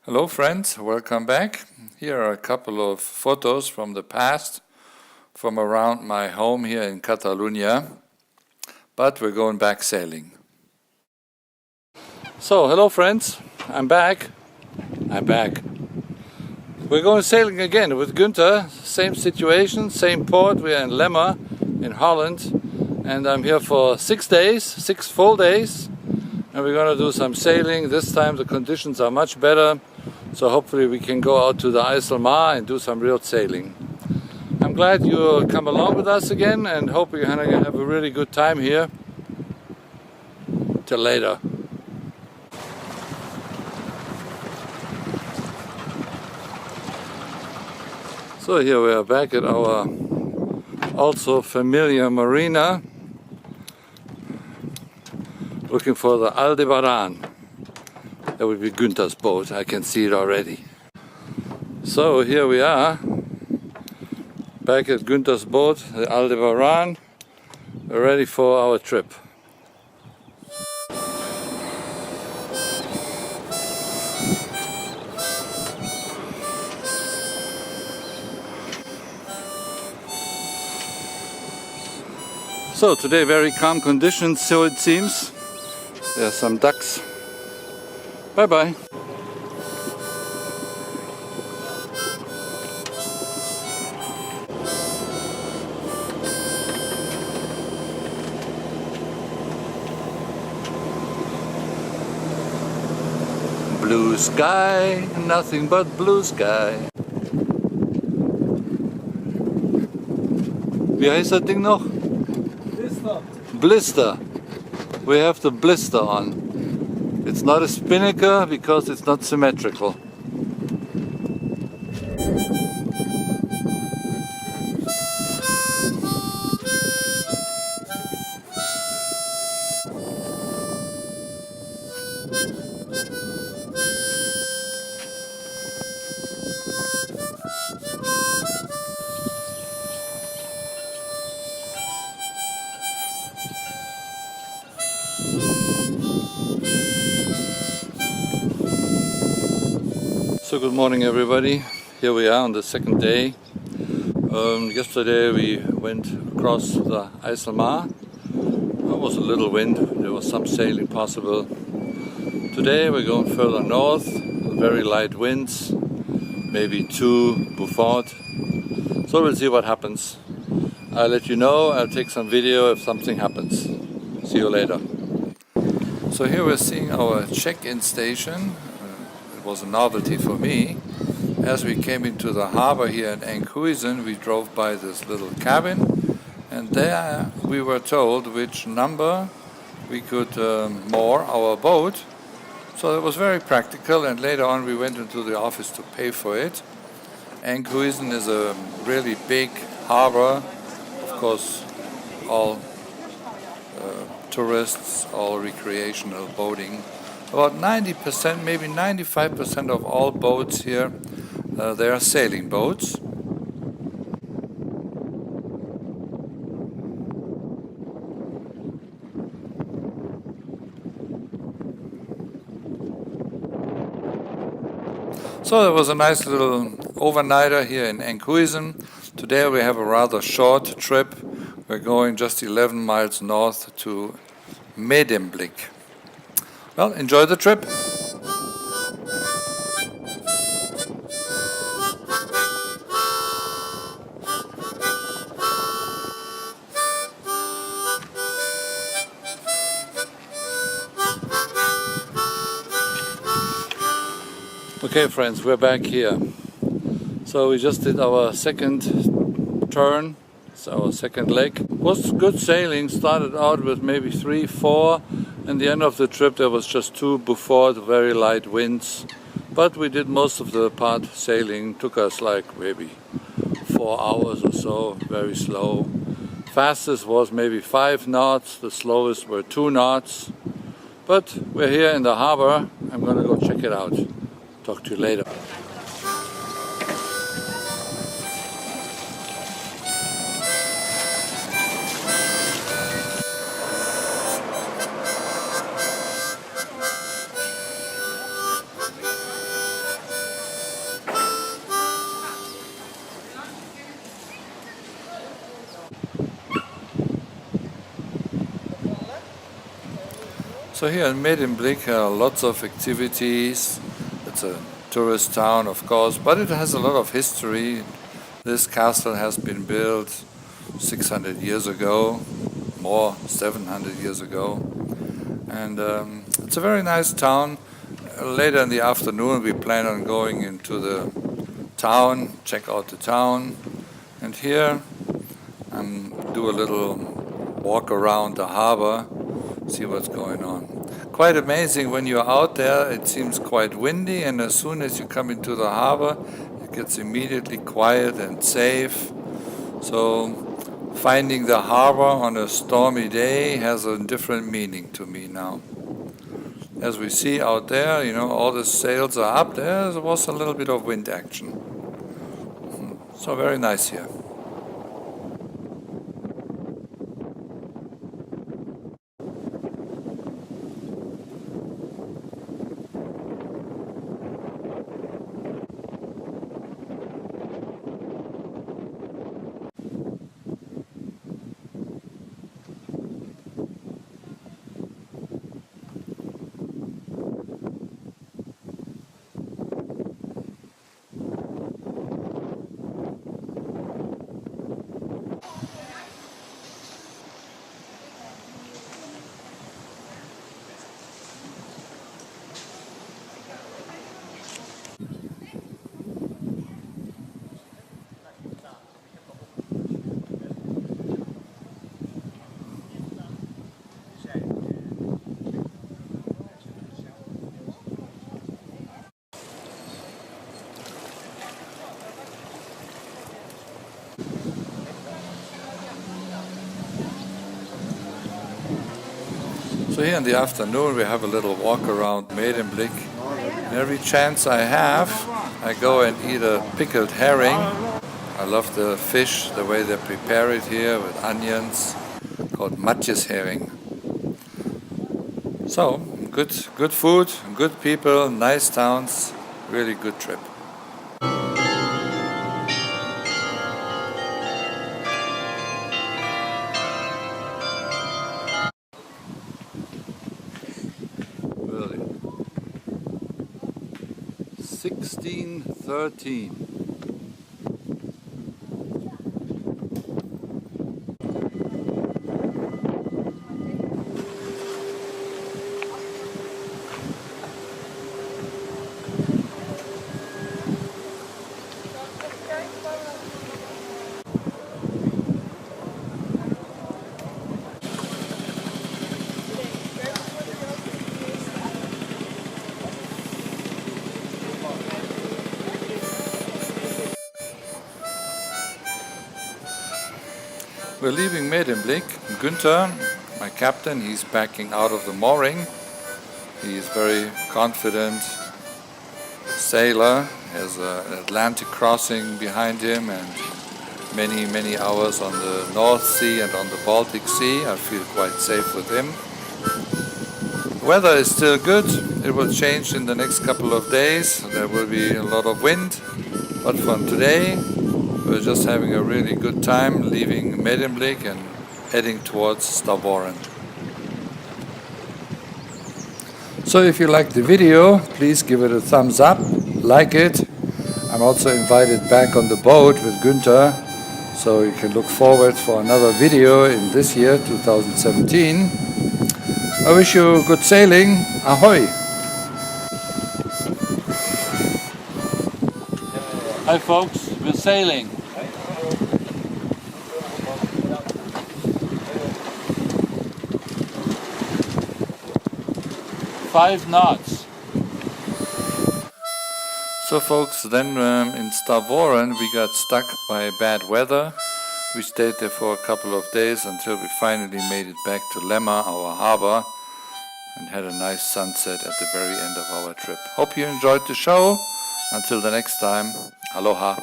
Hello friends, welcome back. Here are a couple of photos from the past, from around my home here in Catalonia, but we're going back sailing. So, hello friends, I'm back. We're going sailing again with Günther, same situation, same port. We're in Lemmer in Holland, and I'm here for 6 days, 6 full days, and we're going to do some sailing. This time the conditions are much better, so hopefully we can go out to the Lemmer and do some real sailing. I'm glad you come along with us again, and hope you're going to have a really good time here. Till later. So here we are back at our also familiar marina, looking for the Aldebaran. That would be Günther's boat, I can see it already. So here we are, back at Günther's boat, the Aldebaran. We're ready for our trip. So today very calm conditions, so it seems. There are some ducks. Bye bye. Blue sky, nothing but blue sky. Wie heißt das Ding noch? Blister. We have the blister on. It's not a spinnaker because it's not symmetrical. So good morning everybody, here we are on the second day. Yesterday we went across the Lemmer. There was a little wind, there was some sailing possible. Today we're going further north, very light winds, maybe 2 Beaufort. So we'll see what happens. I'll let you know, I'll take some video if something happens. See you later. So here we're seeing our check-in station. It was a novelty for me. As we came into the harbor here in Enkhuizen, we drove by this little cabin, and there we were told which number we could moor our boat. So it was very practical, and later on we went into the office to pay for it. Enkhuizen is a really big harbor, of course, all tourists, all recreational boating. About 90%, maybe 95% of all boats here, they are sailing boats. So there was a nice little overnighter here in Enkhuizen. Today we have a rather short trip. We're going just 11 miles north to Medemblik. Well, enjoy the trip. Okay friends, we're back here. So we just did our second turn, so our second leg. It was good sailing, started out with maybe 3, 4, and the end of the trip there was just 2 Beaufort, very light winds. But we did most of the part sailing, took us like maybe 4 hours or so, very slow. Fastest was maybe 5 knots, the slowest were 2 knots. But we're here in the harbor, I'm gonna go check it out. Talk to you later. So here in Medemblik lots of activities. It's a tourist town, of course, but it has a lot of history. This castle has been built 600 years ago, more, 700 years ago. And it's a very nice town. Later in the afternoon we plan on going into the town, check out the town. And here do a little walk around the harbor, see what's going on. Quite amazing when you're out there, it seems quite windy, and as soon as you come into the harbor it gets immediately quiet and safe. So finding the harbor on a stormy day has a different meaning to me now. As we see out there, you know, all the sails are up there. There was a little bit of wind action. So very nice here. So here in the afternoon we have a little walk around Medemblik. Every chance I have, I go and eat a pickled herring. I love the fish, the way they prepare it here with onions, called herring. So, good food, good people, nice towns, really good trip. Really. 1613. We're leaving Medemblik. Günther, my captain, he's backing out of the mooring. He is very confident sailor, has an Atlantic crossing behind him and many hours on the North Sea and on the Baltic Sea. I feel quite safe with him. The weather is still good. It will change in the next couple of days. There will be a lot of wind, but from today we're just having a really good time leaving Medemblik and heading towards Stavoren. So if you liked the video, please give it a thumbs up, like it. I'm also invited back on the boat with Günther, so you can look forward for another video in this year, 2017. I wish you good sailing. Ahoy! Hi folks, we're sailing. 5 knots. So folks, then in Stavoren we got stuck by bad weather. We stayed there for a couple of days until we finally made it back to Lemmer, our harbor, and had a nice sunset at the very end of our trip. Hope you enjoyed the show. Until the next time, aloha.